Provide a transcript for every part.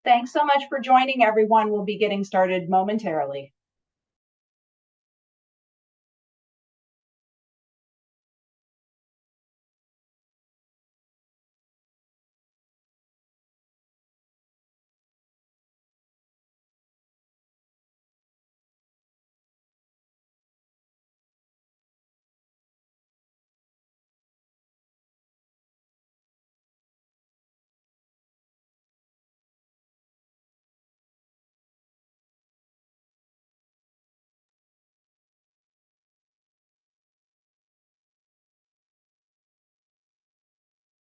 Thanks so much for joining, everyone. We'll be getting started momentarily.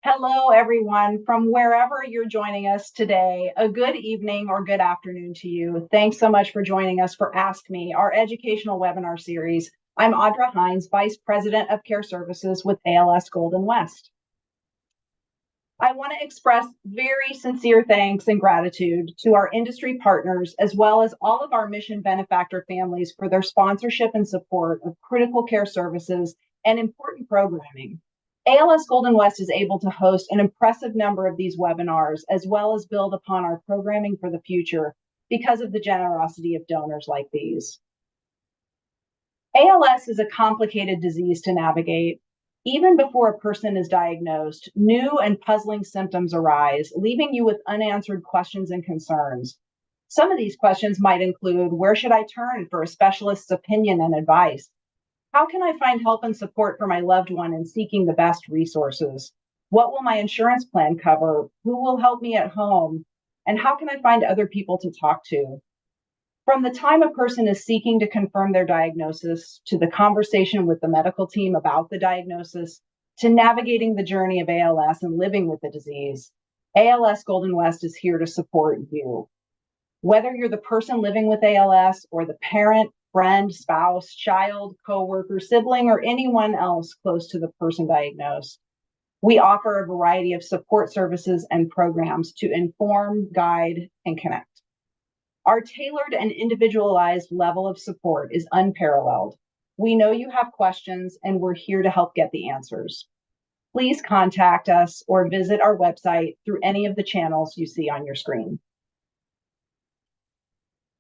Hello, everyone, from wherever you're joining us today. A good evening or good afternoon to you. Thanks so much for joining us for Ask Me, our educational webinar series. I'm Audra Hindes, Vice President of Care Services with ALS Golden West. I want to express very sincere thanks and gratitude to our industry partners, as well as all of our mission benefactor families for their sponsorship and support of critical care services and important programming. ALS Golden West is able to host an impressive number of these webinars, as well as build upon our programming for the future because of the generosity of donors like these. ALS is a complicated disease to navigate. Even before a person is diagnosed, new and puzzling symptoms arise, leaving you with unanswered questions and concerns. Some of these questions might include, where should I turn for a specialist's opinion and advice? How can I find help and support for my loved one in seeking the best resources? What will my insurance plan cover? Who will help me at home? And how can I find other people to talk to? From the time a person is seeking to confirm their diagnosis, to the conversation with the medical team about the diagnosis, to navigating the journey of ALS and living with the disease, ALS Golden West is here to support you. Whether you're the person living with ALS or the parent, friend, spouse, child, coworker, sibling, or anyone else close to the person diagnosed, we offer a variety of support services and programs to inform, guide, and connect. Our tailored and individualized level of support is unparalleled. We know you have questions, and we're here to help get the answers. Please contact us or visit our website through any of the channels you see on your screen.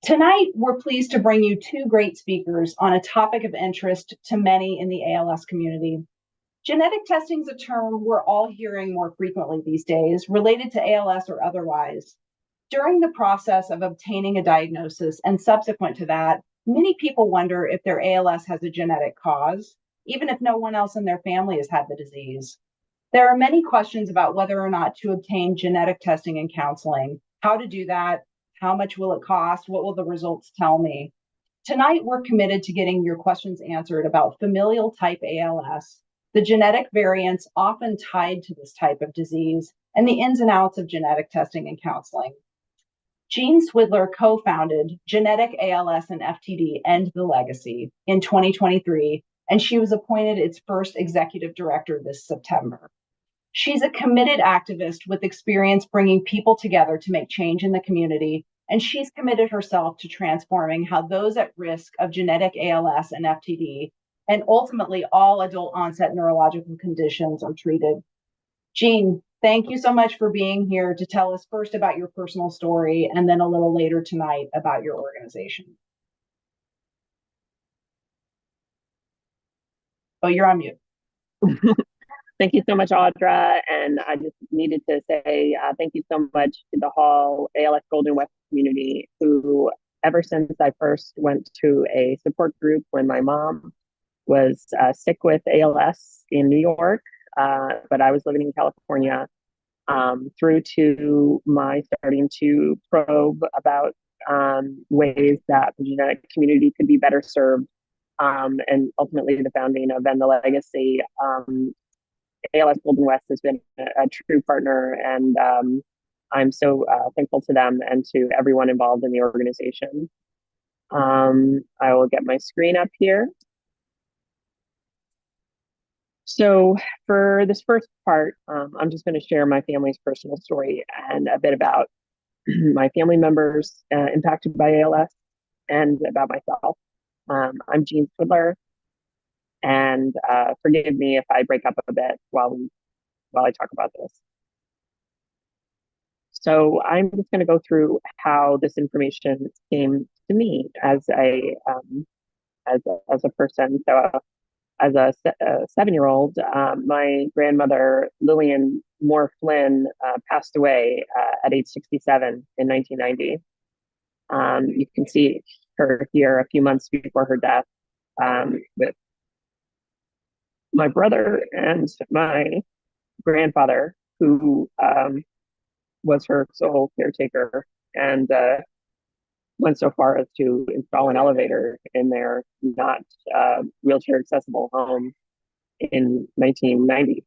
Tonight, we're pleased to bring you two great speakers on a topic of interest to many in the ALS community. Genetic testing is a term we're all hearing more frequently these days, related to ALS or otherwise. During the process of obtaining a diagnosis and subsequent to that, many people wonder if their ALS has a genetic cause, even if no one else in their family has had the disease. There are many questions about whether or not to obtain genetic testing and counseling, how to do that, how much will it cost, what will the results tell me? Tonight, we're committed to getting your questions answered about familial type ALS, the genetic variants often tied to this type of disease, and the ins and outs of genetic testing and counseling. Jean Swidler co-founded Genetic ALS and FTD End the Legacy in 2023, and she was appointed its first executive director this September. She's a committed activist with experience bringing people together to make change in the community, and she's committed herself to transforming how those at risk of genetic ALS and FTD, and ultimately all adult onset neurological conditions, are treated. Jean, thank you so much for being here to tell us first about your personal story and then a little later tonight about your organization. Oh, you're on mute. Thank you so much, Audra. And I just needed to say thank you so much to the whole ALS Golden West community, who ever since I first went to a support group when my mom was sick with ALS in New York, but I was living in California, through to my starting to probe about ways that the genetic community could be better served, and ultimately the founding of End the Legacy. ALS Golden West has been a true partner, and I'm so thankful to them and to everyone involved in the organization. I will get my screen up here. So for this first part, I'm just going to share my family's personal story and a bit about my family members impacted by ALS and about myself. I'm Jean Swidler, and forgive me if I break up a bit while I talk about this. So I'm just going to go through how this information came to me as a person. So as a 7-year-old, my grandmother Lillian Moore Flynn passed away at age 67 in 1990. You can see her here a few months before her death with my brother and my grandfather, who was her sole caretaker, and went so far as to install an elevator in their not wheelchair accessible home in 1990,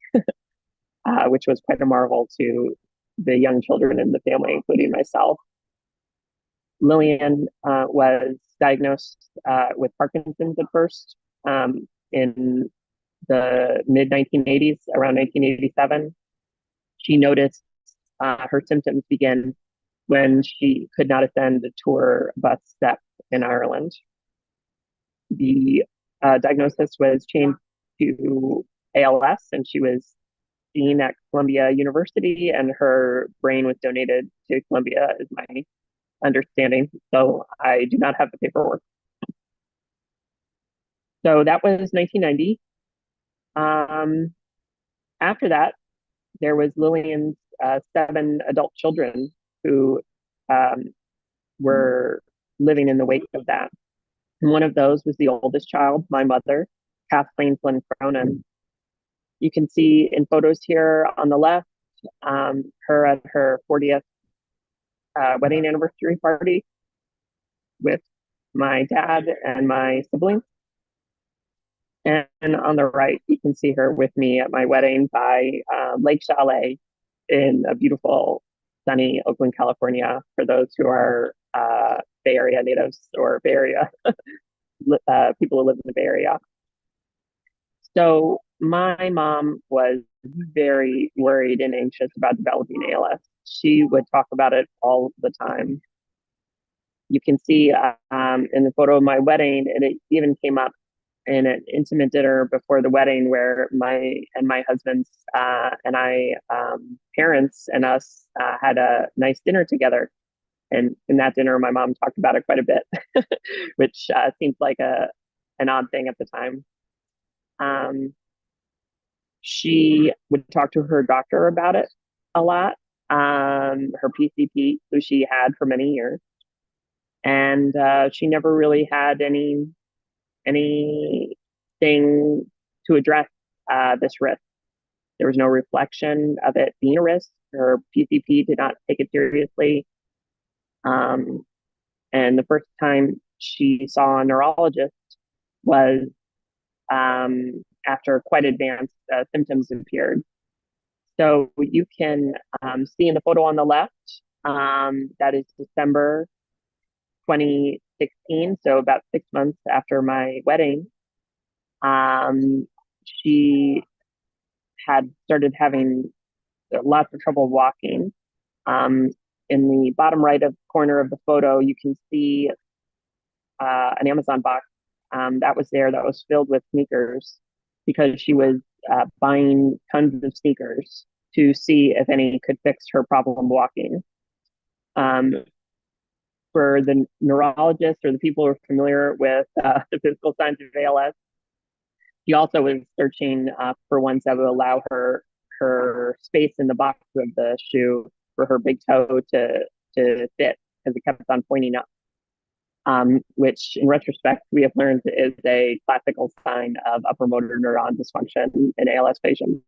which was quite a marvel to the young children in the family, including myself. Lillian was diagnosed with Parkinson's at first in the mid 1980s, around 1987. She noticed her symptoms begin when she could not ascend a tour bus step in Ireland. The diagnosis was changed to ALS, and she was seen at Columbia University, and her brain was donated to Columbia, is my understanding. So I do not have the paperwork. So that was 1990. After that, there was Lillian's 7 adult children who were living in the wake of that. And one of those was the oldest child, my mother, Kathleen Flynn Cronin. You can see in photos here on the left, her at her 40th wedding anniversary party with my dad and my siblings. And on the right, you can see her with me at my wedding by Lake Chalet in a beautiful, sunny Oakland, California, for those who are Bay Area natives or Bay Area people who live in the Bay Area. So my mom was very worried and anxious about developing ALS. She would talk about it all the time. You can see in the photo of my wedding, and it even came up in an intimate dinner before the wedding where my husband's and I parents and us had a nice dinner together. And in that dinner, my mom talked about it quite a bit, which seems like an odd thing at the time. She would talk to her doctor about it a lot, her PCP, who she had for many years. And she never really had anything to address this risk. There was no reflection of it being a risk. Her PCP did not take it seriously. And the first time she saw a neurologist was after quite advanced symptoms appeared. So you can see in the photo on the left, that is December 2016, so about 6 months after my wedding. She had started having lots of trouble walking. In the bottom right of corner of the photo, you can see an Amazon box that was there that was filled with sneakers, because she was buying tons of sneakers to see if any could fix her problem walking. For the neurologists or the people who are familiar with the physical signs of ALS, she also was searching for ones that would allow her space in the box of the shoe for her big toe to fit, because it kept on pointing up. Which in retrospect, we have learned is a classical sign of upper motor neuron dysfunction in ALS patients.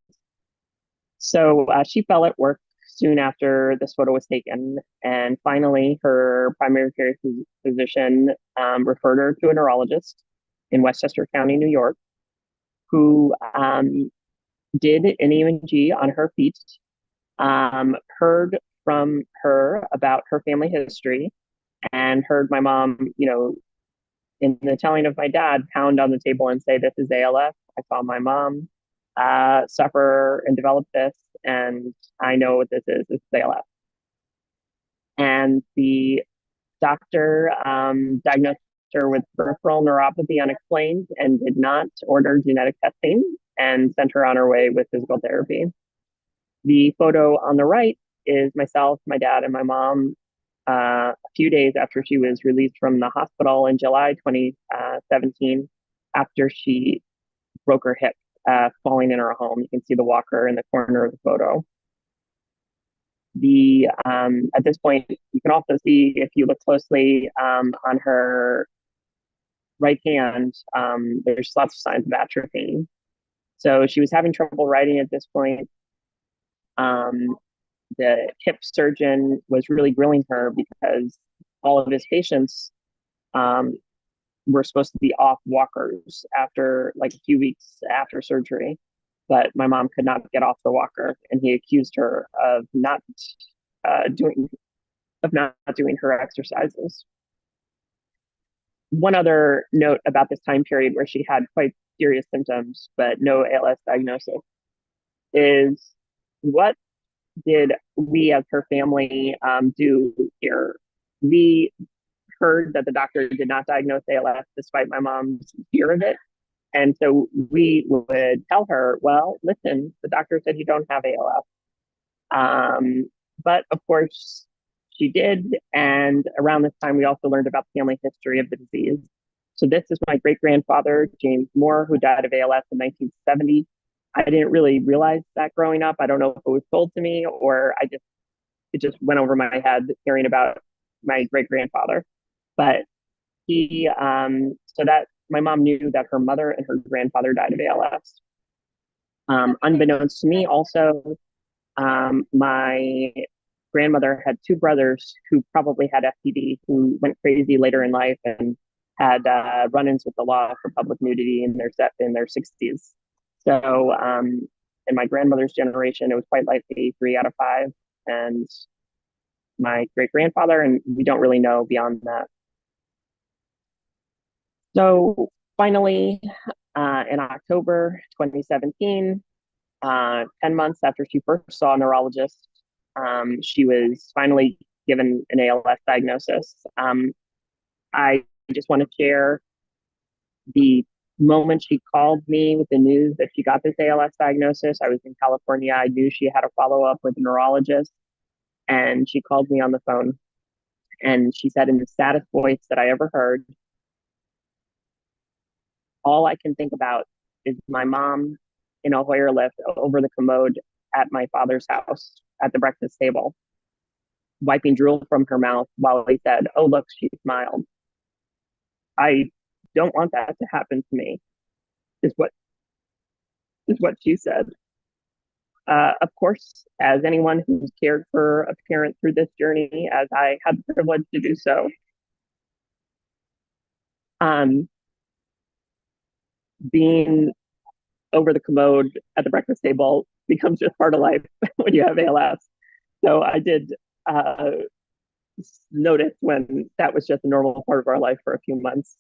So she fell at work soon after this photo was taken. And finally, her primary care physician referred her to a neurologist in Westchester County, New York, who did an EMG on her feet, heard from her about her family history, and heard my mom, in the telling of my dad, pound on the table and say, "This is ALS. I saw my mom suffer and develop this, and I know what this is. It's ALS." And the doctor diagnosed her with peripheral neuropathy unexplained and did not order genetic testing, and sent her on her way with physical therapy. The photo on the right is myself, my dad, and my mom. A few days after she was released from the hospital in July 2017, after she broke her hip falling in her home. You can see the walker in the corner of the photo. At this point, you can also see, if you look closely on her right hand, there's lots of signs of atrophy. So she was having trouble writing at this point. The hip surgeon was really grilling her because all of his patients were supposed to be off walkers after like a few weeks after surgery, but my mom could not get off the walker, and he accused her of not doing her exercises. One other note about this time period where she had quite serious symptoms but no ALS diagnosis is, what did we as her family do here? We heard that the doctor did not diagnose ALS despite my mom's fear of it. And so we would tell her, well, listen, the doctor said you don't have ALS. But of course, she did. And around this time, we also learned about the family history of the disease. So this is my great-grandfather, James Moore, who died of ALS in 1970. I didn't really realize that growing up. I don't know if it was told to me or it just went over my head hearing about my great-grandfather. But so that my mom knew that her mother and her grandfather died of ALS. Unbeknownst to me, also, my grandmother had two brothers who probably had FTD, who went crazy later in life and had run-ins with the law for public nudity in their 60s. So in my grandmother's generation, it was quite likely 3 out of 5, and my great-grandfather, and we don't really know beyond that. So finally, in October 2017, 10 months after she first saw a neurologist, she was finally given an ALS diagnosis. I just want to share the moment she called me with the news that she got this ALS diagnosis. I was in California. I knew she had a follow-up with a neurologist, and she called me on the phone. And she said in the saddest voice that I ever heard, all I can think about is my mom in a Hoyer lift over the commode at my father's house at the breakfast table, wiping drool from her mouth while he said, "Oh, look, she smiled." I don't want that to happen to me, is what she said. Of course, as anyone who's cared for a parent through this journey, as I had the privilege to do so, being over the commode at the breakfast table becomes just part of life when you have ALS. So I did notice when that was just a normal part of our life for a few months.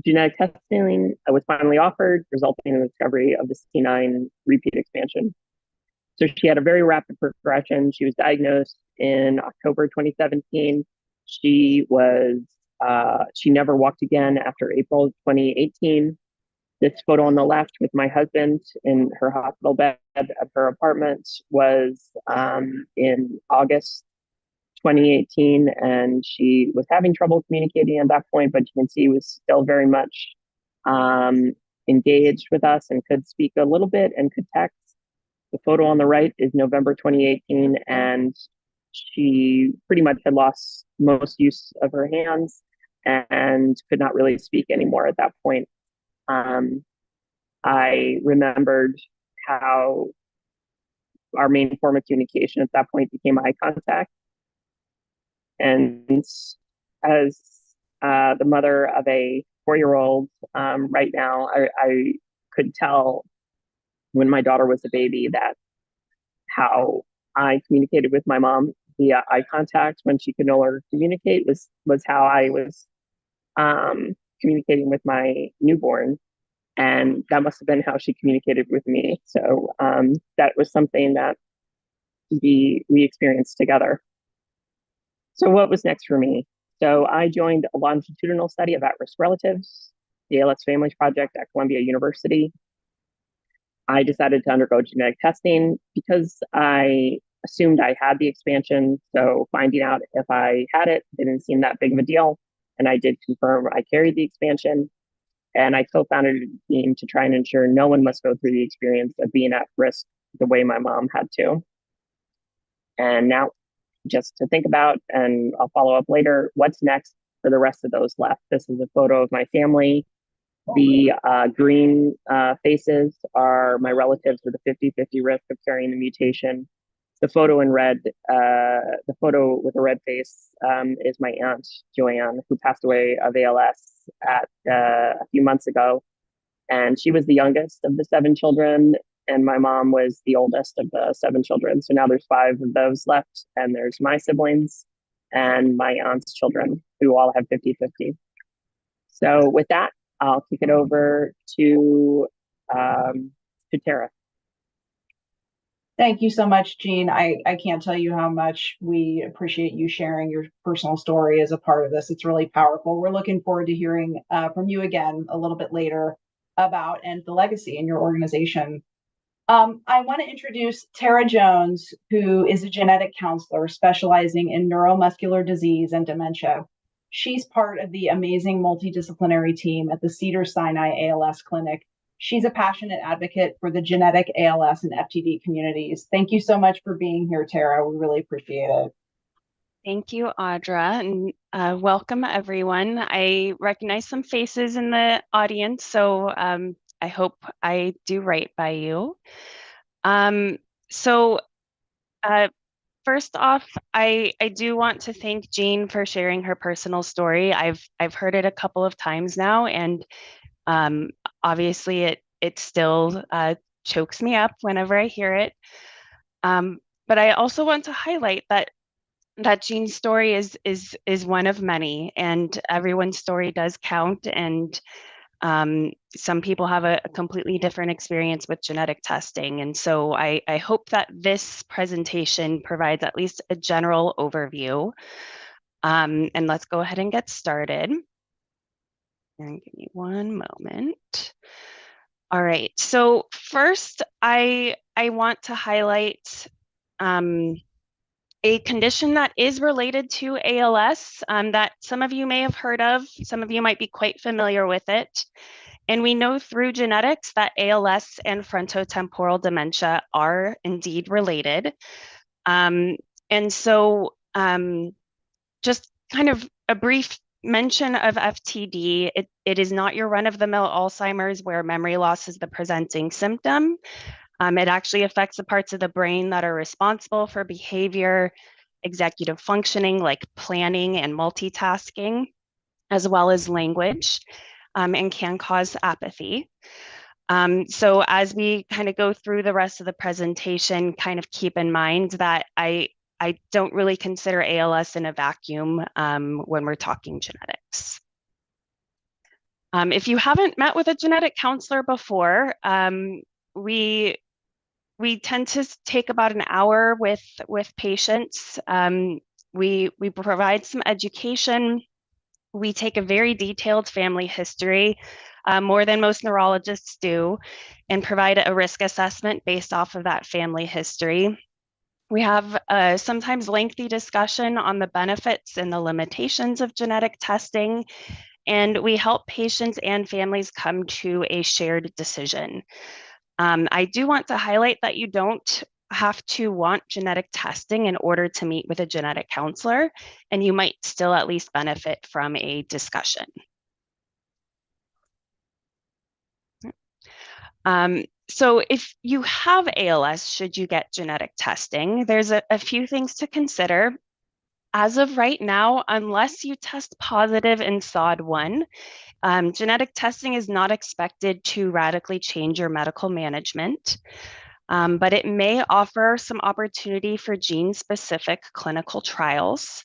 Genetic testing was finally offered, resulting in the discovery of the C9 repeat expansion. So she had a very rapid progression. She was diagnosed in October 2017. She never walked again after April 2018. This photo on the left with my husband in her hospital bed at her apartment was in August 2018, and she was having trouble communicating at that point, but you can see was still very much engaged with us and could speak a little bit and could text. The photo on the right is November 2018, and she pretty much had lost most use of her hands and could not really speak anymore at that point. I remembered how our main form of communication at that point became eye contact. And as the mother of a 4-year-old right now, I could tell when my daughter was a baby that how I communicated with my mom via eye contact when she could no longer communicate was how I was communicating with my newborn. And that must have been how she communicated with me. So that was something that we experienced together. So what was next for me? So I joined a longitudinal study of at-risk relatives, the ALS Families Project at Columbia University. I decided to undergo genetic testing because I assumed I had the expansion. So finding out if I had it didn't seem that big of a deal. And I did confirm I carried the expansion. And I co-founded a team to try and ensure no one must go through the experience of being at risk the way my mom had to. And now, just to think about, and I'll follow up later, what's next for the rest of those left? This is a photo of my family. The green faces are my relatives with a 50-50 risk of carrying the mutation. The photo in red, the photo with a red face is my aunt, Joanne, who passed away of ALS at a few months ago. And she was the youngest of the 7 children, and my mom was the oldest of the 7 children. So now there's 5 of those left, and there's my siblings and my aunt's children, who all have 50-50. So with that, I'll kick it over to Tara. Thank you so much, Jean. I can't tell you how much we appreciate you sharing your personal story as a part of this. It's really powerful. We're looking forward to hearing from you again a little bit later about and the legacy in your organization. I want to introduce Tara Jones, who is a genetic counselor specializing in neuromuscular disease and dementia. She's part of the amazing multidisciplinary team at the Cedars-Sinai ALS Clinic. She's a passionate advocate for the genetic ALS and FTD communities. Thank you so much for being here, Tara. We really appreciate it. Thank you, Audra, and welcome everyone. I recognize some faces in the audience, so I hope I do right by you. First off, I do want to thank Jean for sharing her personal story. I've heard it a couple of times now, and obviously it still chokes me up whenever I hear it. But I also want to highlight that Jean's story is one of many, and everyone's story does count. And some people have a completely different experience with genetic testing. And so I hope that this presentation provides at least a general overview. And let's go ahead and get started. And give me one moment. All right, so first I want to highlight a condition that is related to ALS that some of you may have heard of. Some of you might be quite familiar with it. And we know through genetics that ALS and frontotemporal dementia are indeed related. And so just kind of a brief mention of FTD. It is not your run-of-the-mill Alzheimer's where memory loss is the presenting symptom. It actually affects the parts of the brain that are responsible for behavior, executive functioning like planning and multitasking, as well as language, and can cause apathy. So as we kind of go through the rest of the presentation, kind of keep in mind that I don't really consider ALS in a vacuum when we're talking genetics. If you haven't met with a genetic counselor before, we tend to take about an hour with patients. We provide some education. We take a very detailed family history, more than most neurologists do, and provide a risk assessment based off of that family history. We have a sometimes lengthy discussion on the benefits and the limitations of genetic testing, and we help patients and families come to a shared decision. I do want to highlight that you don't have to want genetic testing in order to meet with a genetic counselor, and you might still at least benefit from a discussion. So if you have ALS, should you get genetic testing? There's a few things to consider. As of right now, unless you test positive in SOD1, genetic testing is not expected to radically change your medical management, but it may offer some opportunity for gene-specific clinical trials.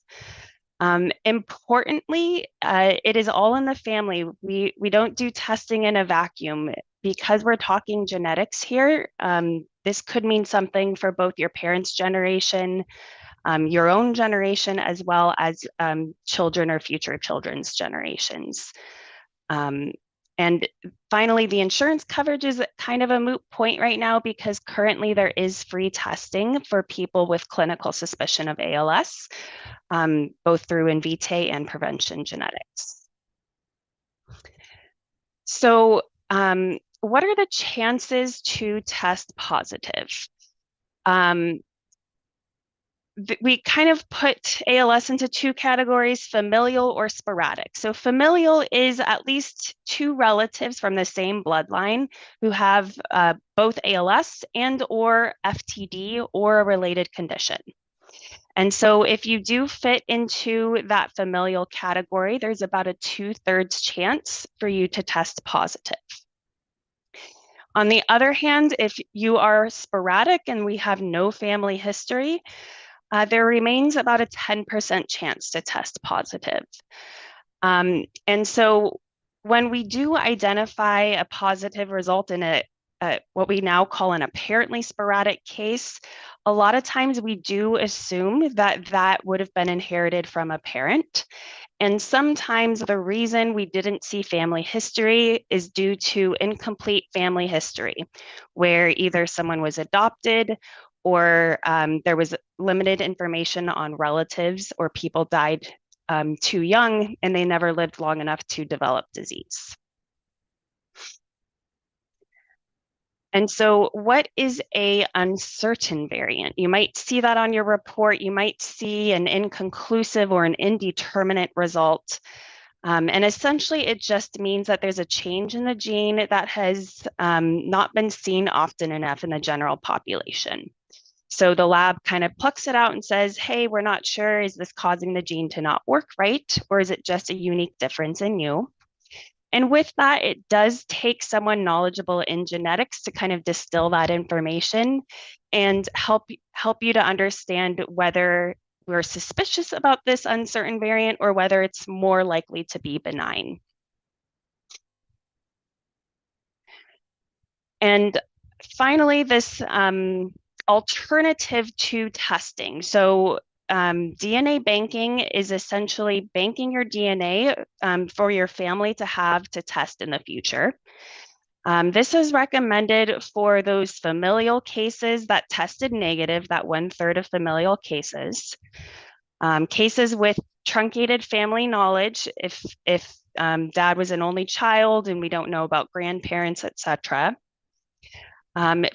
Importantly, it is all in the family. We don't do testing in a vacuum. Because we're talking genetics here, this could mean something for both your parents' generation, your own generation, as well as children or future children's generations. And And finally, the insurance coverage is kind of a moot point right now because currently there is free testing for people with clinical suspicion of ALS, both through Invitae and Prevention Genetics. So what are the chances to test positive? We kind of put ALS into two categories, familial or sporadic. So familial is at least two relatives from the same bloodline who have both ALS and or FTD or a related condition. And so if you do fit into that familial category, there's about a 2/3 chance for you to test positive. On the other hand, if you are sporadic and we have no family history, there remains about a 10% chance to test positive. And so when we do identify a positive result in what we now call an apparently sporadic case, a lot of times we do assume that that would have been inherited from a parent. And sometimes the reason we didn't see family history is due to incomplete family history, where either someone was adopted or there was limited information on relatives or people died too young and they never lived long enough to develop disease. And so what is a uncertain variant? You might see that on your report. You might see an inconclusive or an indeterminate result. And essentially, it just means that there's a change in the gene that has not been seen often enough in the general population. So the lab kind of plucks it out and says, hey, we're not sure, is this causing the gene to not work right? Or is it just a unique difference in you? And with that, it does take someone knowledgeable in genetics to kind of distill that information and help you to understand whether we're suspicious about this uncertain variant or whether it's more likely to be benign. And finally, this alternative to testing. So DNA banking is essentially banking your DNA for your family to have to test in the future. This is recommended for those familial cases that tested negative, that 1/3 of familial cases. Cases with truncated family knowledge, if dad was an only child and we don't know about grandparents, etc.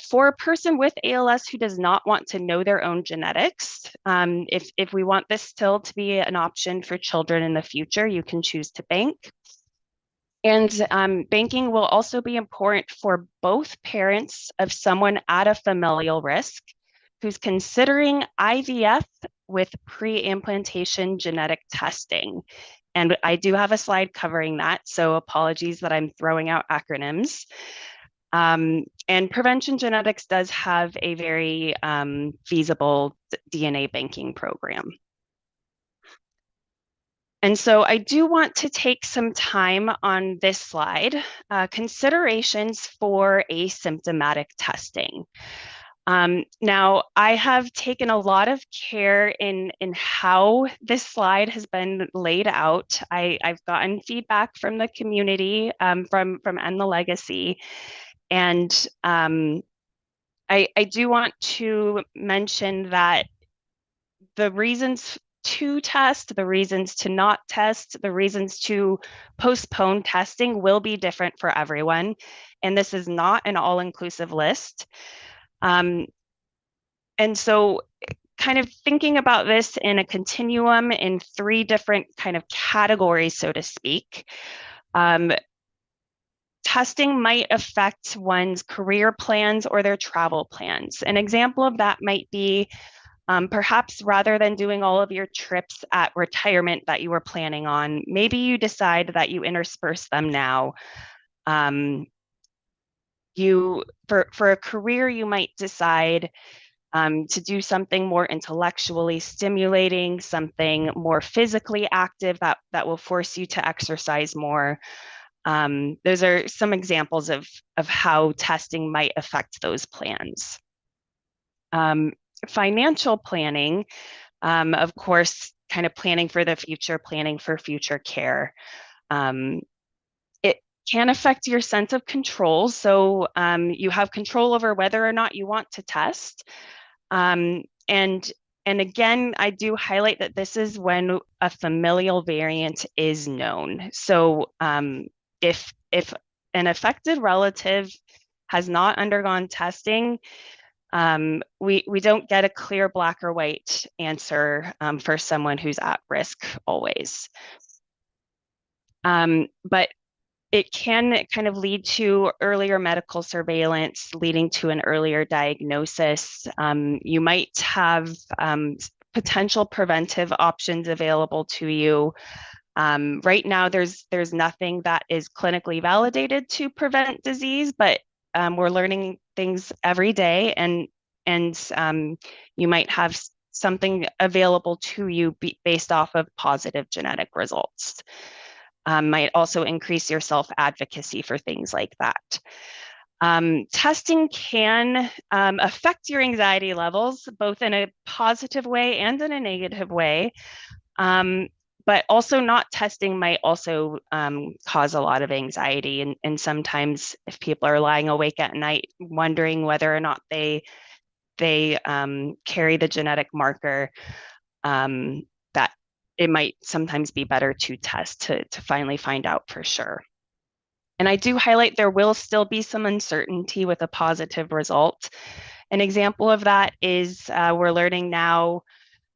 For a person with ALS who does not want to know their own genetics, if we want this still to be an option for children in the future, you can choose to bank. And banking will also be important for both parents of someone at a familial risk who's considering IVF with pre-implantation genetic testing. And I do have a slide covering that, so apologies that I'm throwing out acronyms. And Prevention Genetics does have a very feasible DNA banking program. And so I do want to take some time on this slide, considerations for asymptomatic testing. Now, I have taken a lot of care in how this slide has been laid out. I've gotten feedback from the community, from End the Legacy. And I do want to mention that the reasons to test, the reasons to not test, the reasons to postpone testing will be different for everyone. And this is not an all-inclusive list. And so kind of thinking about this in a continuum in 3 different kind of categories, so to speak. Testing might affect one's career plans or their travel plans. An example of that might be perhaps rather than doing all of your trips at retirement that you were planning on, maybe you decide that you intersperse them now. For a career, you might decide to do something more intellectually stimulating, something more physically active that will force you to exercise more. Those are some examples of how testing might affect those plans. Financial planning, of course, kind of planning for the future, planning for future care. can affect your sense of control. So you have control over whether or not you want to test. And again, I do highlight that this is when a familial variant is known. So if an affected relative has not undergone testing, we don't get a clear black or white answer for someone who's at risk always. But it can kind of lead to earlier medical surveillance, leading to an earlier diagnosis. You might have potential preventive options available to you. Right now, there's nothing that is clinically validated to prevent disease, but we're learning things every day, and you might have something available to you based off of positive genetic results. Might also increase your self-advocacy for things like that. Testing can affect your anxiety levels, both in a positive way and in a negative way. But also not testing might also cause a lot of anxiety. And sometimes if people are lying awake at night wondering whether or not they carry the genetic marker, that it might sometimes be better to test to finally find out for sure. And I do highlight there will still be some uncertainty with a positive result. An example of that is we're learning now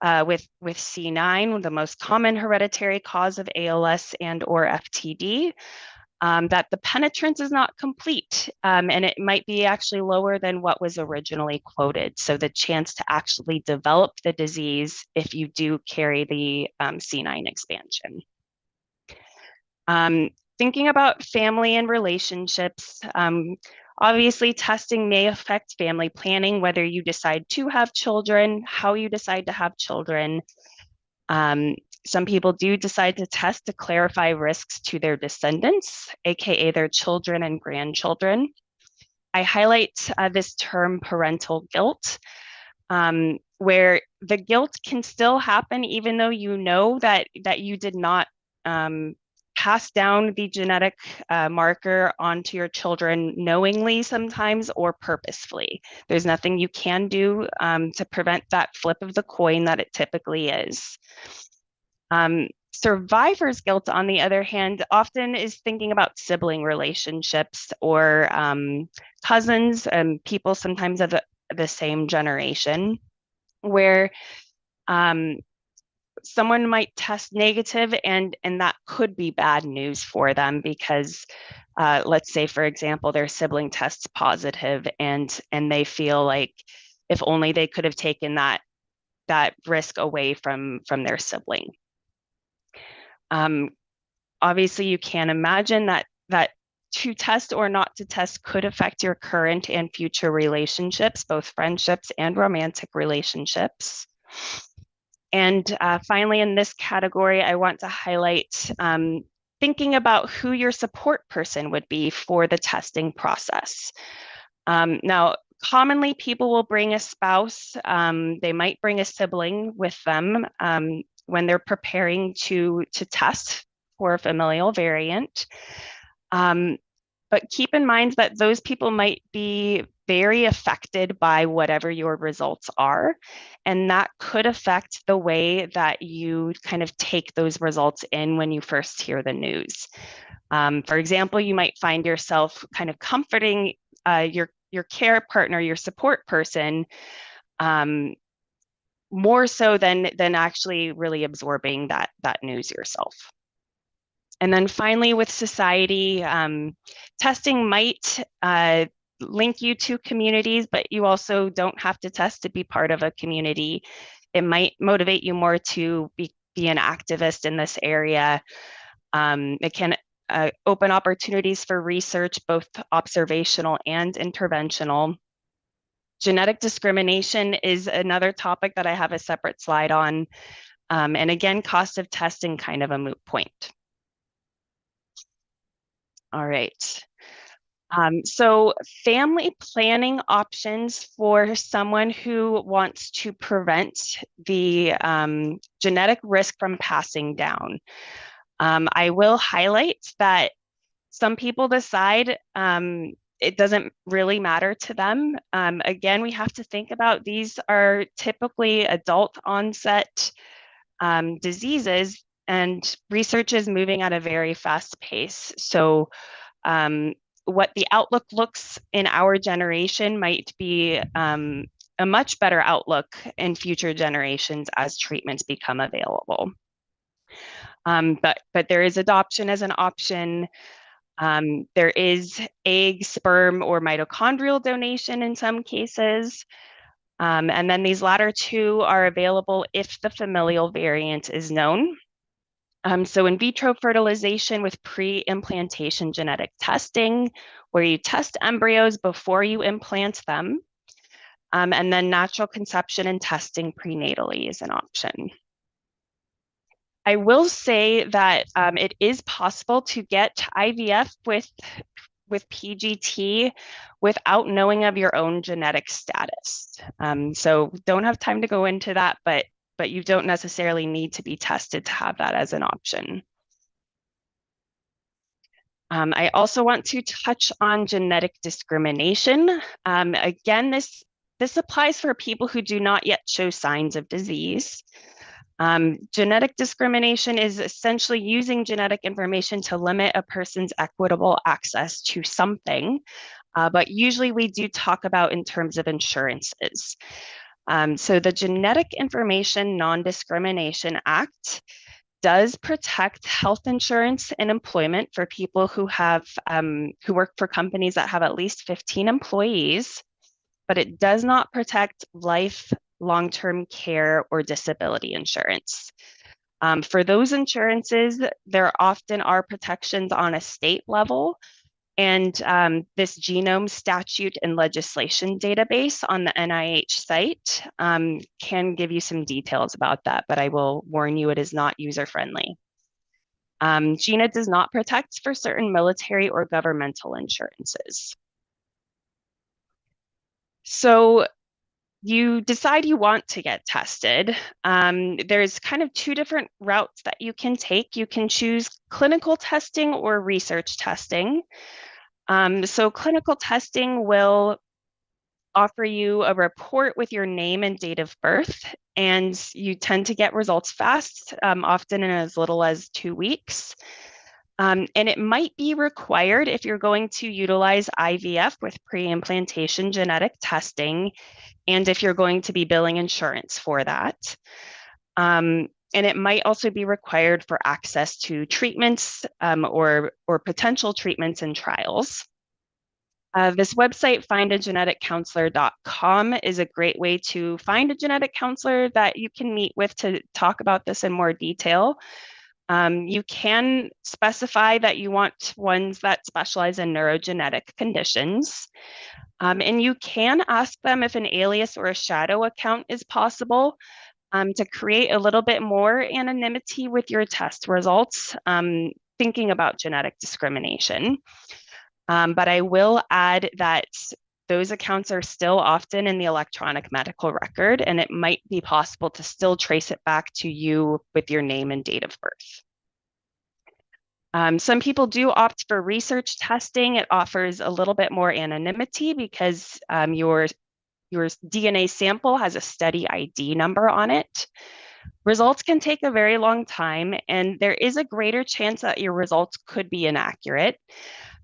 with C9, the most common hereditary cause of ALS and or FTD, that the penetrance is not complete, and it might be actually lower than what was originally quoted. So the chance to actually develop the disease if you do carry the C9 expansion. Thinking about family and relationships, obviously testing may affect family planning, whether you decide to have children, how you decide to have children. Some people do decide to test to clarify risks to their descendants, aka their children and grandchildren. I highlight this term parental guilt, where the guilt can still happen even though you know that you did not pass down the genetic marker onto your children knowingly sometimes or purposefully. There's nothing you can do to prevent that flip of the coin that it typically is. Survivor's guilt, on the other hand, often is thinking about sibling relationships or cousins and people sometimes of the same generation, where someone might test negative and that could be bad news for them because let's say, for example, their sibling tests positive and they feel like if only they could have taken that risk away from their sibling. Obviously, you can imagine that to test or not to test could affect your current and future relationships, both friendships and romantic relationships. And finally, in this category, I want to highlight thinking about who your support person would be for the testing process. Now, commonly, people will bring a spouse. They might bring a sibling with them when they're preparing to test for a familial variant. But keep in mind that those people might be very affected by whatever your results are, and that could affect the way that you kind of take those results in when you first hear the news. For example, you might find yourself kind of comforting your care partner, your support person, more so than actually really absorbing that news yourself. And then finally, with society, testing might link you to communities, but you also don't have to test to be part of a community. It might motivate you more to be an activist in this area. It can open opportunities for research, both observational and interventional. Genetic discrimination is another topic that I have a separate slide on. And again, cost of testing, kind of a moot point. All right. So family planning options for someone who wants to prevent the genetic risk from passing down. I will highlight that Some people decide it doesn't really matter to them. Again, we have to think about these are typically adult onset diseases, and research is moving at a very fast pace. So what the outlook looks in our generation might be a much better outlook in future generations as treatments become available. But there is adoption as an option. There is egg, sperm, or mitochondrial donation in some cases. And then these latter two are available if the familial variant is known. So in vitro fertilization with pre-implantation genetic testing, where you test embryos before you implant them. And then natural conception and testing prenatally is an option. I will say that it is possible to get IVF with PGT without knowing of your own genetic status. So don't have time to go into that, but you don't necessarily need to be tested to have that as an option. I also want to touch on genetic discrimination. Again, this applies for people who do not yet show signs of disease. Genetic discrimination is essentially using genetic information to limit a person's equitable access to something, but usually we do talk about in terms of insurances. So the Genetic Information Non-Discrimination Act does protect health insurance and employment for people who have who work for companies that have at least 15 employees, but it does not protect life, long-term care, or disability insurance. For those insurances, there often are protections on a state level, and this genome statute and legislation database on the NIH site can give you some details about that, but I will warn you it is not user-friendly. GINA does not protect for certain military or governmental insurances. So you decide you want to get tested. There's kind of two different routes that you can take. You can choose clinical testing or research testing. So clinical testing will offer you a report with your name and date of birth, and you tend to get results fast, often in as little as 2 weeks. And it might be required if you're going to utilize IVF with pre-implantation genetic testing, and if you're going to be billing insurance for that. And it might also be required for access to treatments or potential treatments and trials. This website, findageneticcounselor.com, is a great way to find a genetic counselor that you can meet with to talk about this in more detail. You can specify that you want ones that specialize in neurogenetic conditions. And you can ask them if an alias or a shadow account is possible to create a little bit more anonymity with your test results, thinking about genetic discrimination. But I will add that those accounts are still often in the electronic medical record, and it might be possible to still trace it back to you with your name and date of birth. Some people do opt for research testing. It offers a little bit more anonymity because your DNA sample has a study ID number on it. Results can take a very long time, and there is a greater chance that your results could be inaccurate.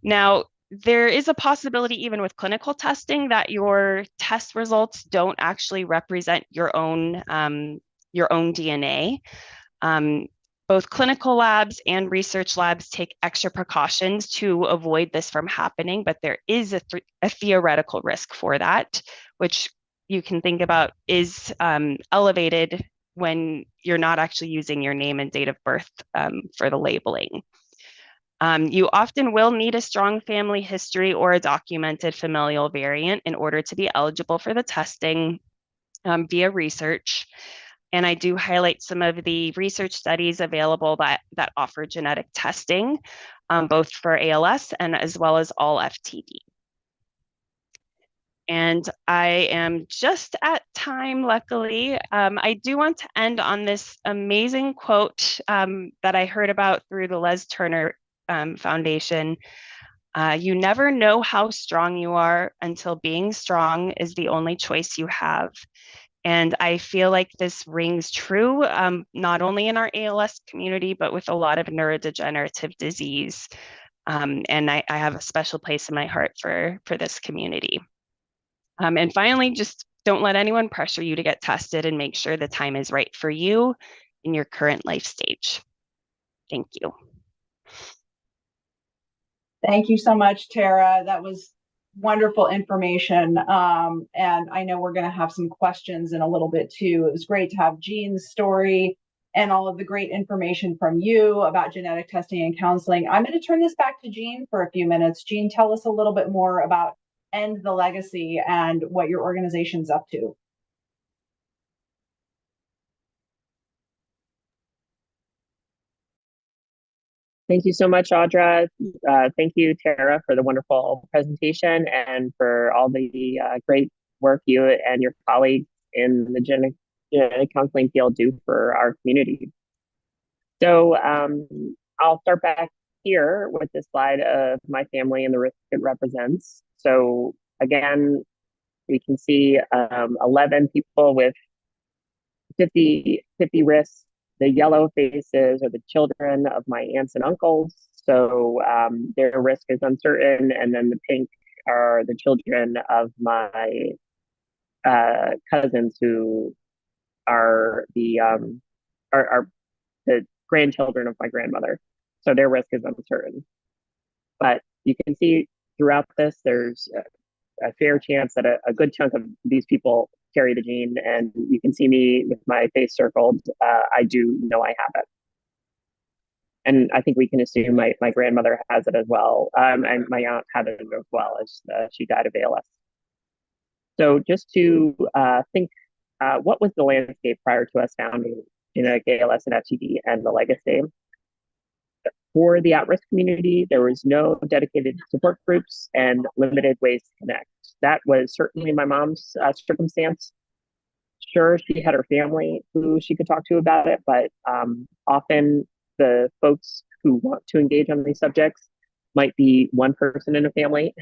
Now, there is a possibility even with clinical testing that your test results don't actually represent your own DNA. Both clinical labs and research labs take extra precautions to avoid this from happening, but there is a theoretical risk for that, which you can think about is elevated when you're not actually using your name and date of birth for the labeling. You often will need a strong family history or a documented familial variant in order to be eligible for the testing via research. And I do highlight some of the research studies available that offer genetic testing, both for ALS and as well as all FTD. And I am just at time, luckily. I do want to end on this amazing quote that I heard about through the Les Turner Foundation. You never know how strong you are until being strong is the only choice you have. And I feel like this rings true, not only in our ALS community, but with a lot of neurodegenerative disease. And I have a special place in my heart for this community. And finally, just don't let anyone pressure you to get tested, and make sure the time is right for you in your current life stage. Thank you. Thank you so much, Tara. That was wonderful information. And I know we're going to have some questions in a little bit too. It was great to have Jean's story and all of the great information from you about genetic testing and counseling. I'm going to turn this back to Jean for a few minutes. Jean, tell us a little bit more about End the Legacy and what your organization's up to. Thank you so much, Audra. Thank you, Tara, for the wonderful presentation and for all the great work you and your colleagues in the genetic counseling field do for our community. So I'll start back here with this slide of my family and the risk it represents. So again, we can see 11 people with 50 risks. The yellow faces are the children of my aunts and uncles, so their risk is uncertain. And then the pink are the children of my cousins, who are the grandchildren of my grandmother. So their risk is uncertain. But you can see throughout this, there's a fair chance that a good chunk of these people carry the gene, and you can see me with my face circled. I do know I have it. And I think we can assume my grandmother has it as well. And my aunt had it as well, as she died of ALS. So just to think, what was the landscape prior to us founding genetic ALS and FTD and the legacy? For the at-risk community, there was no dedicated support groups and limited ways to connect. That was certainly my mom's circumstance. Sure, she had her family who she could talk to about it, but often the folks who want to engage on these subjects might be one person in a family,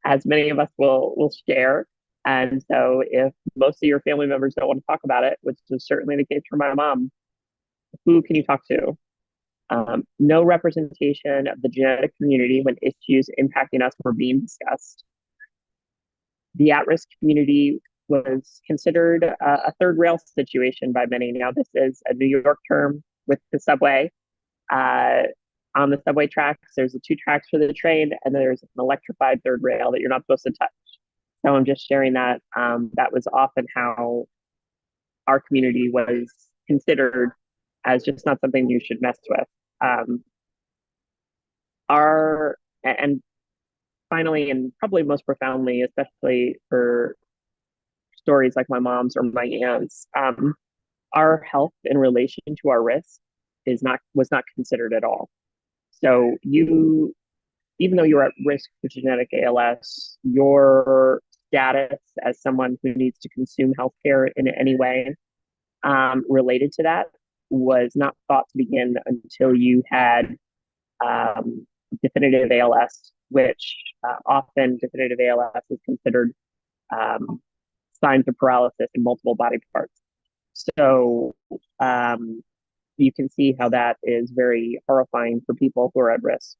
as many of us will share. And so if most of your family members don't want to talk about it, which was certainly the case for my mom, who can you talk to? No representation of the genetic community when issues impacting us were being discussed. The at-risk community was considered a third rail situation by many. Now, this is a New York term with the subway. On the subway tracks, there's the 2 tracks for the train, and there's an electrified third rail that you're not supposed to touch. So I'm just sharing that. That was often how our community was considered, as just not something you should mess with. And finally, and probably most profoundly, especially for stories like my mom's or my aunt's, our health in relation to our risk was not considered at all. So even though you're at risk for genetic ALS, your status as someone who needs to consume healthcare in any way related to that was not thought to begin until you had definitive ALS, which often definitive ALS is considered signs of paralysis in multiple body parts. So you can see how that is very horrifying for people who are at risk.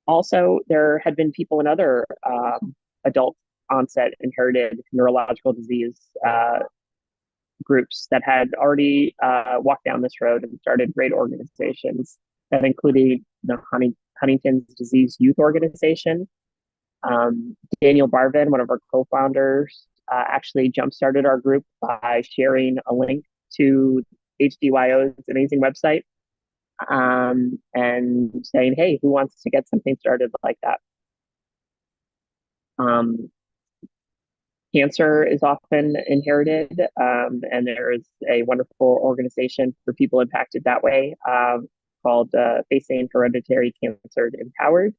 Also, there had been people in other adult onset inherited neurological disease groups that had already walked down this road and started great organizations that included the Huntington's Disease Youth Organization. Daniel Barvin, one of our co-founders, actually jump-started our group by sharing a link to HDYO's amazing website and saying, hey, who wants to get something started like that? Cancer is often inherited, and there is a wonderful organization for people impacted that way called Facing Hereditary Cancer Empowered.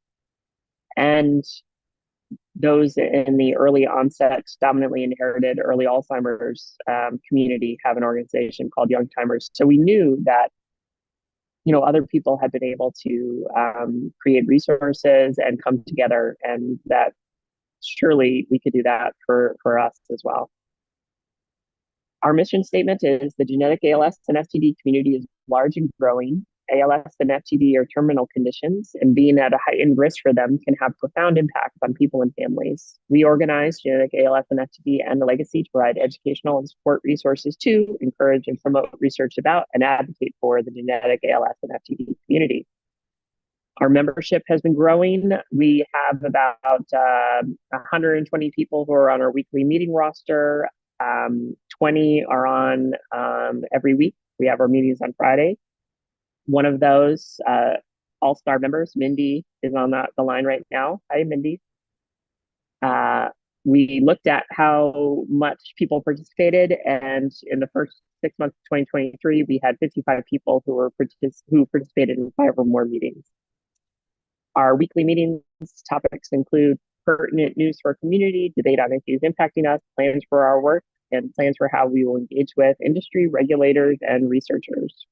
And those in the early onset, dominantly inherited early Alzheimer's community have an organization called Young Timers. So we knew that other people have been able to create resources and come together, and that surely we could do that for us as well. Our mission statement is the genetic ALS and FTD community is large and growing. ALS and FTD are terminal conditions, and being at a heightened risk for them can have profound impacts on people and families. We organize genetic ALS and FTD and the legacy to provide educational and support resources to encourage and promote research about and advocate for the genetic ALS and FTD community. Our membership has been growing. We have about 120 people who are on our weekly meeting roster. 20 are on every week. We have our meetings on Friday. One of those all-star members, Mindy, is on the line right now. Hi, Mindy. We looked at how much people participated, and in the first 6 months of 2023, we had 55 people who participated in 5 or more meetings. Our weekly meetings topics include pertinent news for our community, debate on issues impacting us, plans for our work, and plans for how we will engage with industry, regulators, and researchers.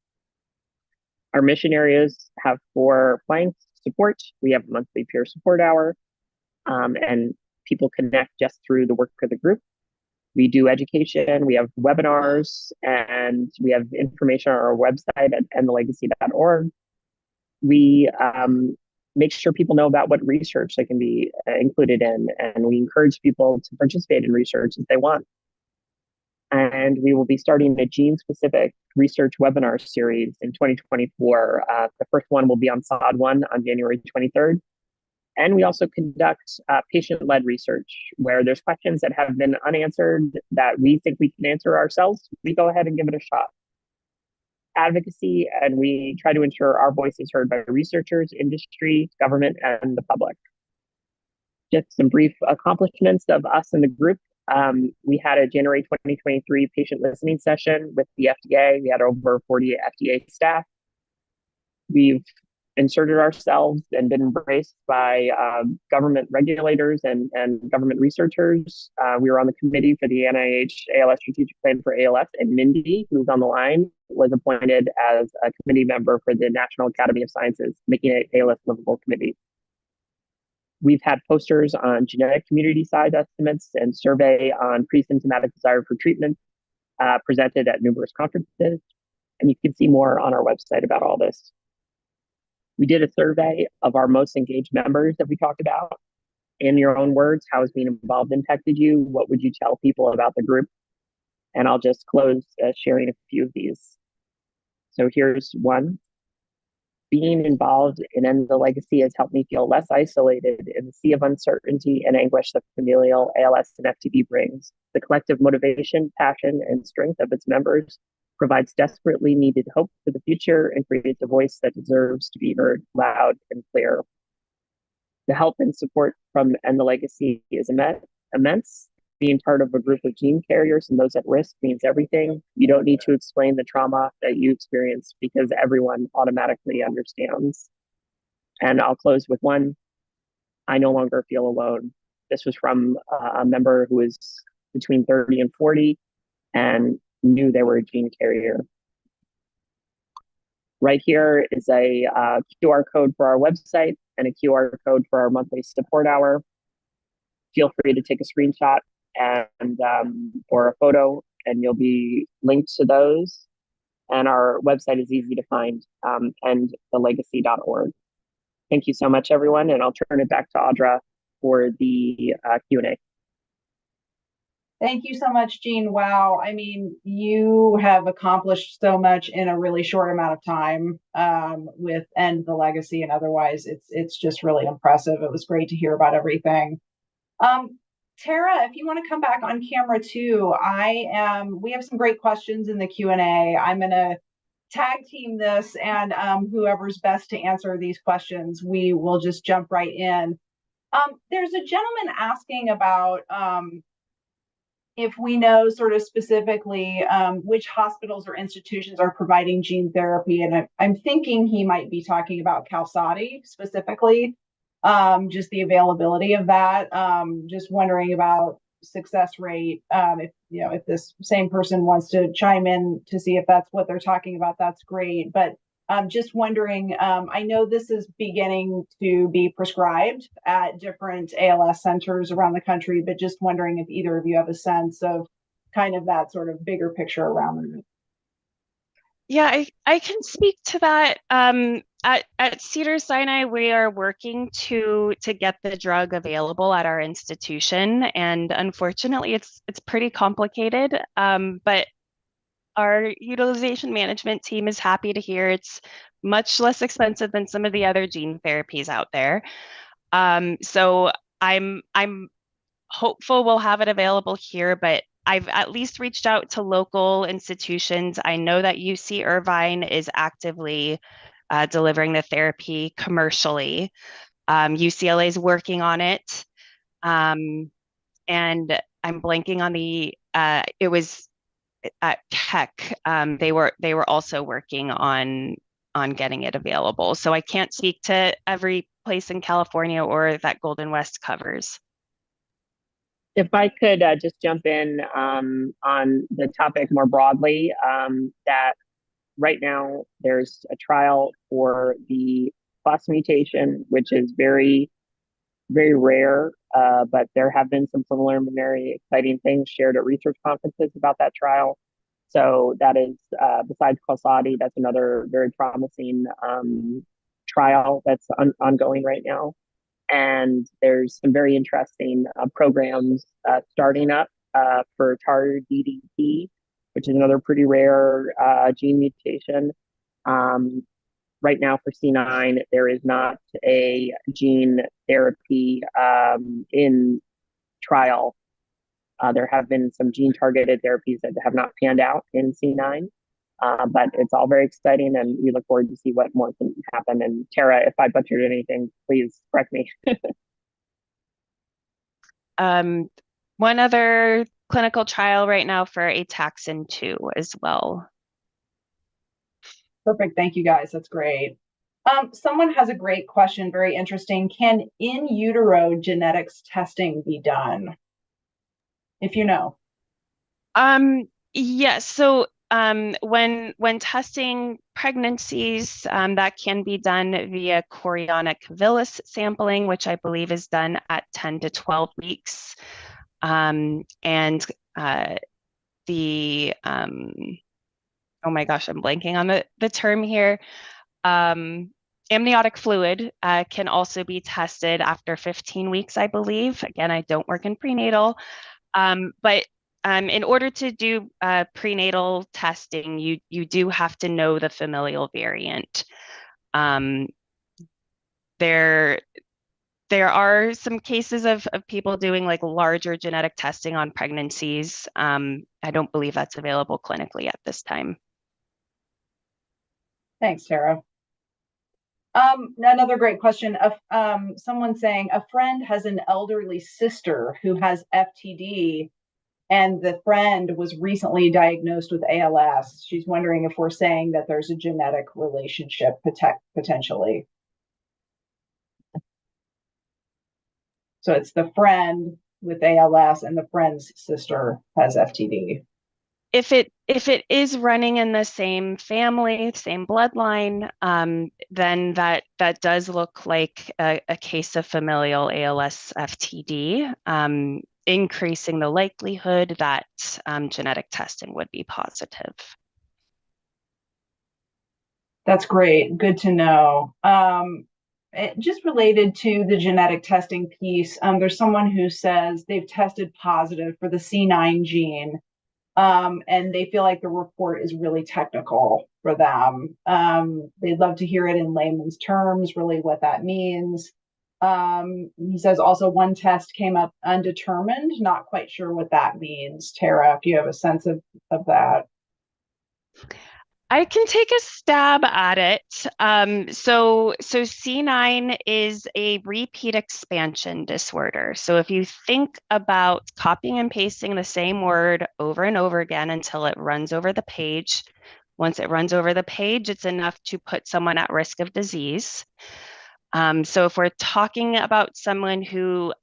Our mission areas have 4 flanks: support. We have a monthly peer support hour, and people connect just through the work of the group. We do education, we have webinars, and we have information on our website at endthelegacy.org. We make sure people know about what research they can be included in, and we encourage people to participate in research if they want. And we will be starting a gene-specific research webinar series in 2024. The first one will be on SOD1 on January 23rd. And we also conduct patient-led research where there's questions that have been unanswered that we think we can answer ourselves. We go ahead and give it a shot. Advocacy, and we try to ensure our voice is heard by researchers, industry, government, and the public. Just some brief accomplishments of us and the group. We had a January 2023 patient listening session with the FDA. We had over 40 FDA staff. We've inserted ourselves and been embraced by government regulators and government researchers. We were on the committee for the NIH ALS Strategic Plan for ALS, and Mindy, who's on the line, was appointed as a committee member for the National Academy of Sciences, making it ALS Livable Committee. We've had posters on genetic community size estimates and survey on pre-symptomatic desire for treatment presented at numerous conferences. And you can see more on our website about all this. We did a survey of our most engaged members that we talked about. In your own words, how has being involved impacted you? What would you tell people about the group? And I'll just close sharing a few of these. So here's one. Being involved in End the Legacy has helped me feel less isolated in the sea of uncertainty and anguish that familial ALS and FTD brings. The collective motivation, passion, and strength of its members provides desperately needed hope for the future and creates a voice that deserves to be heard loud and clear. The help and support from End the Legacy is immense. Being part of a group of gene carriers and those at risk means everything. You don't need to explain the trauma that you experience because everyone automatically understands. And I'll close with one. I no longer feel alone. This was from a member who was between 30 and 40 and knew they were a gene carrier. Right here is a QR code for our website and a QR code for our monthly support hour. Feel free to take a screenshot and or a photo, and you'll be linked to those. And our website is easy to find, endthelegacy.org. Thank you so much, everyone, and I'll turn it back to Audra for the Q&A. Thank you so much, Jean. Wow. I mean, you have accomplished so much in a really short amount of time with End the Legacy, and otherwise it's just really impressive. It was great to hear about everything. Tara, if you want to come back on camera too, we have some great questions in the Q&A. I'm going to tag team this, and whoever's best to answer these questions, we will just jump right in. There's a gentleman asking about if we know sort of specifically which hospitals or institutions are providing gene therapy, and I'm thinking he might be talking about Calsati specifically. Just the availability of that. Just wondering about success rate. If this same person wants to chime in to see if that's what they're talking about, that's great. But I'm just wondering, I know this is beginning to be prescribed at different ALS centers around the country, but just wondering if either of you have a sense of kind of that sort of bigger picture around it. Yeah, I can speak to that. At Cedars-Sinai, we are working to get the drug available at our institution, and unfortunately, it's pretty complicated. But our utilization management team is happy to hear it's much less expensive than some of the other gene therapies out there. So I'm hopeful we'll have it available here, but I've at least reached out to local institutions. I know that UC Irvine is actively delivering the therapy commercially. UCLA is working on it. And I'm blanking on it was at Keck. They were also working on getting it available. So I can't speak to every place in California or that Golden West covers. If I could just jump in on the topic more broadly, that right now there's a trial for the plus mutation, which is very, very rare, but there have been some preliminary exciting things shared at research conferences about that trial. So that is, besides Qalsody, that's another very promising trial that's ongoing right now. And there's some very interesting programs starting up for TAR-DDT, which is another pretty rare gene mutation. Right now for C9, there is not a gene therapy in trial. There have been some gene-targeted therapies that have not panned out in C9. But it's all very exciting, and we look forward to see what more can happen. And Tara, if I butchered anything, please correct me. One other clinical trial right now for ataxin 2 as well. Perfect. Thank you, guys. That's great. Someone has a great question, very interesting. Can in utero genetics testing be done? If you know. Yes. So when testing pregnancies, that can be done via chorionic villus sampling, which I believe is done at 10 to 12 weeks. And oh my gosh, I'm blanking on the term here. Amniotic fluid can also be tested after 15 weeks, I believe. Again, I don't work in prenatal, but in order to do prenatal testing, you do have to know the familial variant. There are some cases of people doing like larger genetic testing on pregnancies. I don't believe that's available clinically at this time. Thanks, Tara. Another great question. Someone saying a friend has an elderly sister who has FTD, and the friend was recently diagnosed with ALS. She's wondering if we're saying that there's a genetic relationship potentially. So it's the friend with ALS and the friend's sister has FTD. If it is running in the same family, same bloodline, then that does look like a case of familial ALS FTD, increasing the likelihood that genetic testing would be positive. That's great. Good to know. Just related to the genetic testing piece, there's someone who says they've tested positive for the C9 gene. And they feel like the report is really technical for them. They'd love to hear it in layman's terms, really what that means. He says also one test came up undetermined, not quite sure what that means. Tara, if you have a sense of that. I can take a stab at it. So C9 is a repeat expansion disorder. So if you think about copying and pasting the same word over and over again until it runs over the page, once it runs over the page, it's enough to put someone at risk of disease. So if we're talking about someone who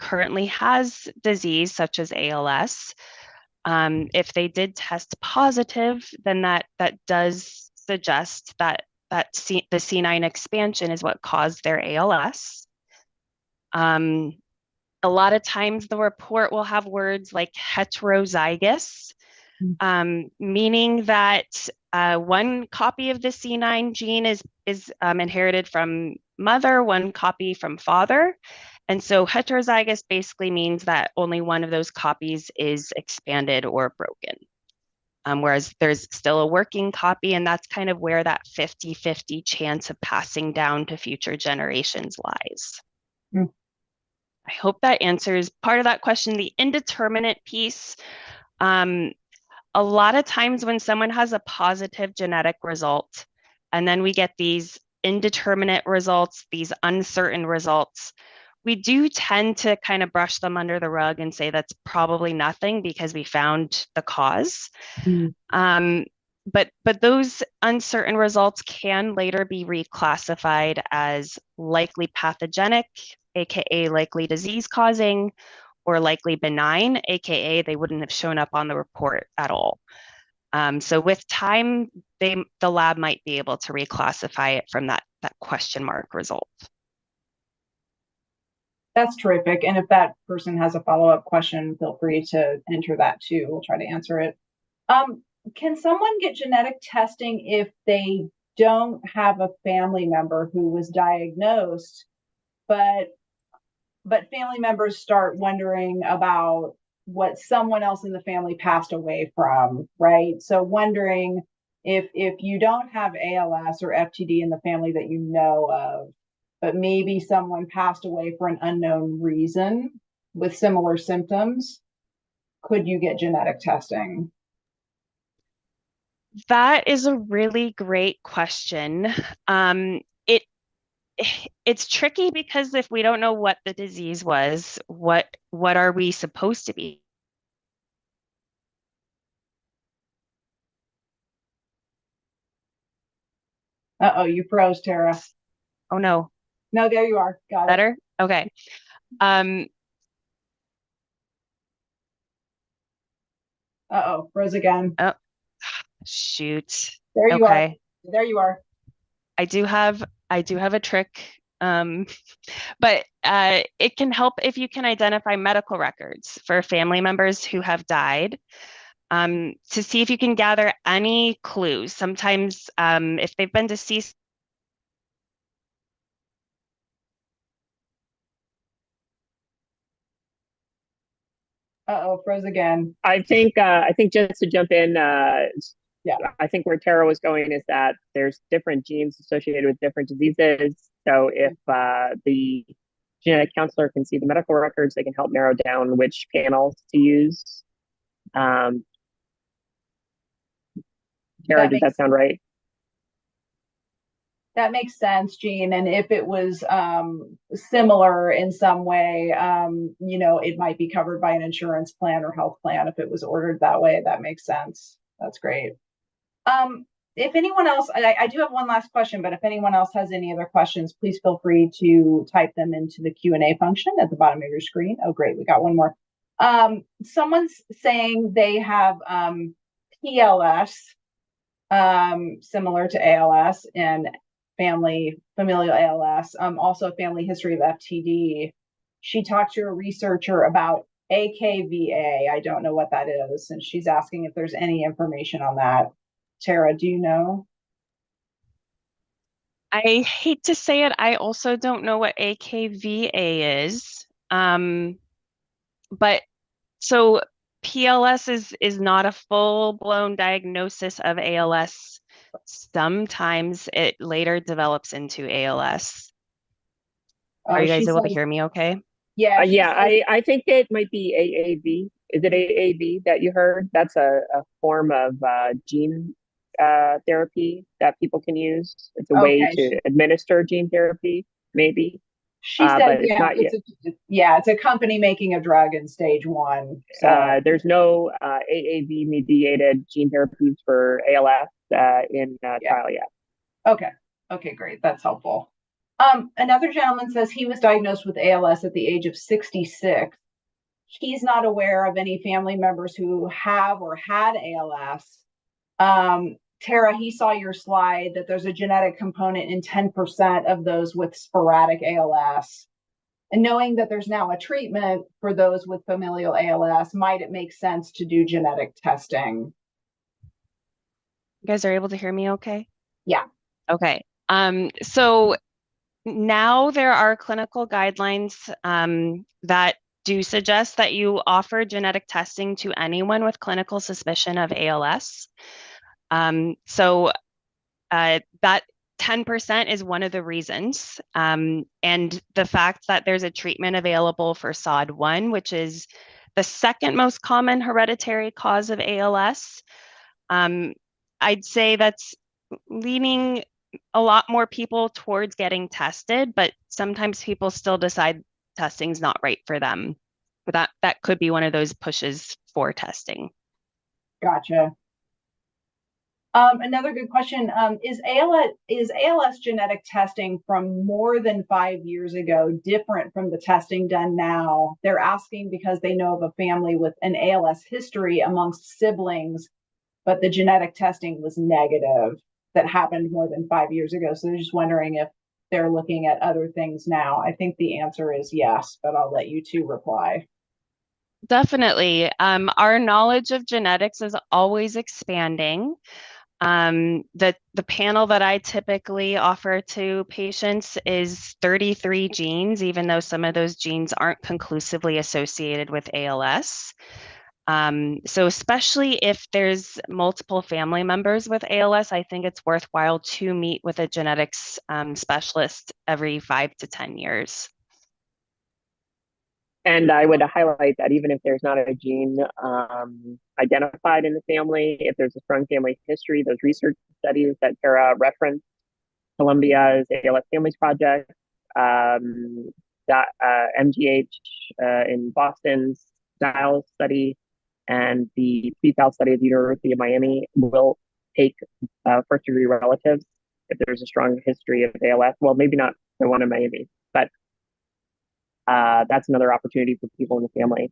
currently has disease such as ALS, if they did test positive, then that does suggest that the C9 expansion is what caused their ALS. A lot of times the report will have words like heterozygous, meaning that one copy of the C9 gene is inherited from mother, one copy from father. And so heterozygous basically means that only one of those copies is expanded or broken. Whereas there's still a working copy, and that's kind of where that 50-50 chance of passing down to future generations lies. I hope that answers part of that question. The indeterminate piece, a lot of times when someone has a positive genetic result, and then we get these indeterminate results, these uncertain results, we do tend to kind of brush them under the rug and say that's probably nothing because we found the cause. But those uncertain results can later be reclassified as likely pathogenic, aka likely disease causing, or likely benign, aka they wouldn't have shown up on the report at all. So with time, the lab might be able to reclassify it from that question mark result. That's terrific. And if that person has a follow-up question, feel free to enter that too. We'll try to answer it. Can someone get genetic testing if they don't have a family member who was diagnosed, but family members start wondering about what someone else in the family passed away from, right? So wondering if you don't have ALS or FTD in the family that you know of, but maybe someone passed away for an unknown reason with similar symptoms, could you get genetic testing? That is a really great question. It's tricky because if we don't know what the disease was, what are we supposed to be? Uh-oh, you froze, Tara. Oh no. No, there you are. Got it. Better? Okay. Uh-oh, froze again. Oh, shoot. There you Okay. are. There you are. I do have a trick. But it can help if you can identify medical records for family members who have died, to see if you can gather any clues. Sometimes if they've been deceased. Uh-oh, froze again. I think just to jump in, Yeah. I think where Tara was going is that there's different genes associated with different diseases. So if the genetic counselor can see the medical records, they can help narrow down which panels to use. Tara, does that sound right? That makes sense, Jean. And if it was similar in some way, it might be covered by an insurance plan or health plan if it was ordered that way. That makes sense. That's great. If anyone else, I do have one last question, but if anyone else has any other questions, please feel free to type them into the Q&A function at the bottom of your screen. Oh, great. We got one more. Someone's saying they have PLS, similar to ALS, and familial ALS, also a family history of FTD. She talked to a researcher about AKVA. I don't know what that is, and she's asking if there's any information on that. Tara, do you know? I hate to say it, I also don't know what AKVA is. But so PLS is not a full-blown diagnosis of ALS. Sometimes it later develops into ALS. Are you guys able to hear me okay? Yeah. I think it might be AAV. Is it AAV that you heard? That's a form of gene therapy that people can use. It's a way to administer gene therapy, maybe. She said, but it's not yet. It's a company making a drug in stage 1. So there's no AAV mediated gene therapies for ALS in trial yet. Okay, great. That's helpful. Another gentleman says he was diagnosed with ALS at the age of 66. He's not aware of any family members who have or had ALS. Tara, he saw your slide that there's a genetic component in 10% of those with sporadic ALS. And knowing that there's now a treatment for those with familial ALS, might it make sense to do genetic testing? You guys are able to hear me okay? Yeah. Okay. So now there are clinical guidelines that do suggest that you offer genetic testing to anyone with clinical suspicion of ALS. That 10% is one of the reasons. And the fact that there's a treatment available for SOD1, which is the second most common hereditary cause of ALS, I'd say that's leaning a lot more people towards getting tested, but sometimes people still decide testing's not right for them. But that could be one of those pushes for testing. Gotcha. Another good question, is ALS genetic testing from more than 5 years ago different from the testing done now? They're asking because they know of a family with an ALS history amongst siblings, but the genetic testing was negative that happened more than 5 years ago. So they're just wondering if they're looking at other things now. I think the answer is yes, but I'll let you two reply. Definitely. Our knowledge of genetics is always expanding. The panel that I typically offer to patients is 33 genes, even though some of those genes aren't conclusively associated with ALS. So especially if there's multiple family members with ALS, I think it's worthwhile to meet with a genetics specialist every 5 to 10 years. And I would highlight that even if there's not a gene identified in the family, if there's a strong family history, those research studies that Tara referenced, Columbia's ALS Families Project, MGH in Boston's Dial study, and the CSAL study at the University of Miami will take first-degree relatives if there's a strong history of ALS. Well, maybe not the one in Miami, but that's another opportunity for people in the family.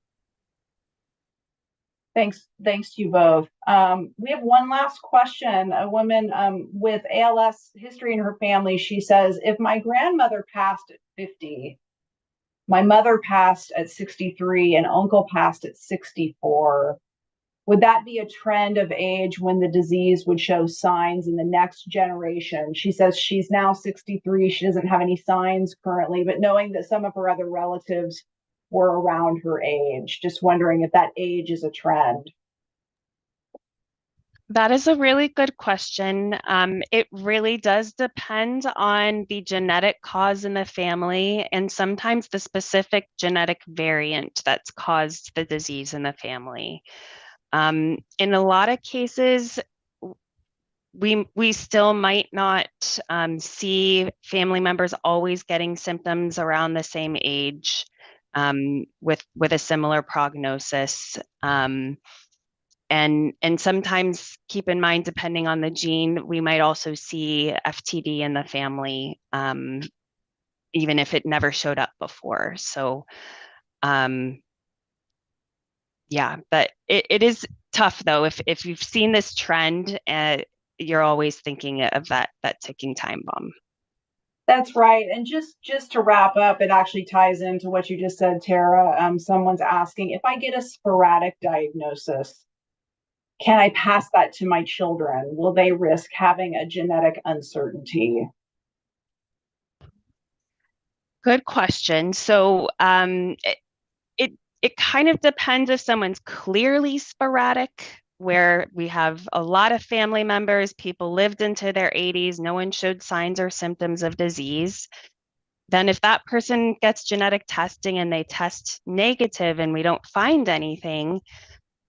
Thanks to you both. We have one last question. A woman with ALS history in her family, she says, if my grandmother passed at 50, my mother passed at 63, and uncle passed at 64, would that be a trend of age when the disease would show signs in the next generation? She says she's now 63. She doesn't have any signs currently, but knowing that some of her other relatives were around her age, just wondering if that age is a trend. That is a really good question. It really does depend on the genetic cause in the family and sometimes the specific genetic variant that's caused the disease in the family. In a lot of cases, we still might not see family members always getting symptoms around the same age with a similar prognosis. And sometimes keep in mind, depending on the gene, we might also see FTD in the family, even if it never showed up before. So yeah, but it is tough though. If you've seen this trend, you're always thinking of that ticking time bomb. That's right. And just to wrap up, it actually ties into what you just said, Tara. Someone's asking, if I get a sporadic diagnosis, can I pass that to my children? Will they risk having a genetic uncertainty? Good question. So it kind of depends if someone's clearly sporadic, where we have a lot of family members, people lived into their 80s, no one showed signs or symptoms of disease. Then if that person gets genetic testing and they test negative and we don't find anything,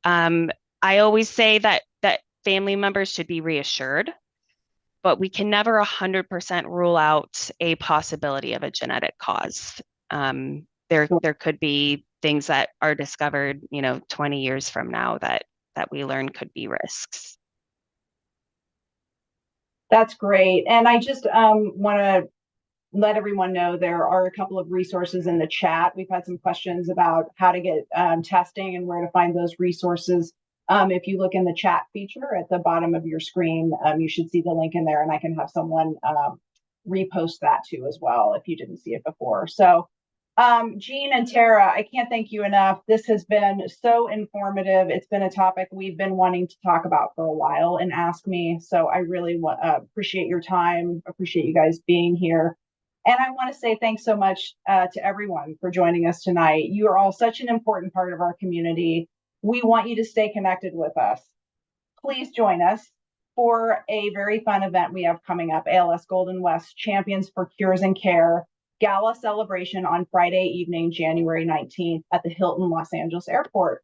I always say that family members should be reassured, but we can never 100% rule out a possibility of a genetic cause. There could be things that are discovered, 20 years from now that we learn could be risks. That's great. And I just want to let everyone know there are a couple of resources in the chat. We've had some questions about how to get testing and where to find those resources. If you look in the chat feature at the bottom of your screen, you should see the link in there, and I can have someone repost that too as well if you didn't see it before. So Jean and Tara, I can't thank you enough. This has been so informative. It's been a topic we've been wanting to talk about for a while and Ask Me. So I really appreciate your time, appreciate you guys being here. And I want to say thanks so much to everyone for joining us tonight. You are all such an important part of our community. We want you to stay connected with us. Please join us for a very fun event we have coming up, ALS Golden West Champions for Cures and Care Gala celebration on Friday evening, January 19th at the Hilton Los Angeles Airport.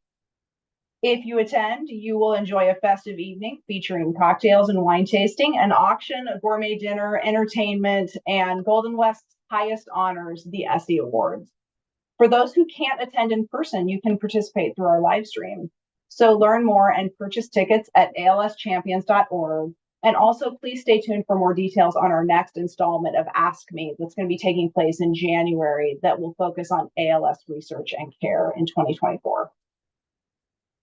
If you attend, you will enjoy a festive evening featuring cocktails and wine tasting, an auction, a gourmet dinner, entertainment, and Golden West's highest honors, the Essie Awards. For those who can't attend in person, you can participate through our live stream. So learn more and purchase tickets at alschampions.org. And also, please stay tuned for more details on our next installment of Ask Me that's going to be taking place in January that will focus on ALS research and care in 2024.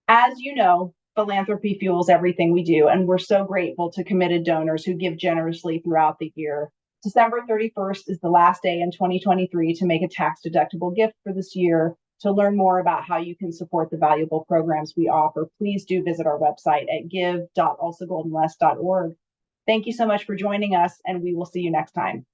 As you know, philanthropy fuels everything we do, and we're so grateful to committed donors who give generously throughout the year. December 31st is the last day in 2023 to make a tax-deductible gift for this year. To learn more about how you can support the valuable programs we offer, please do visit our website at give.alsagoldenwest.org. Thank you so much for joining us, and we will see you next time.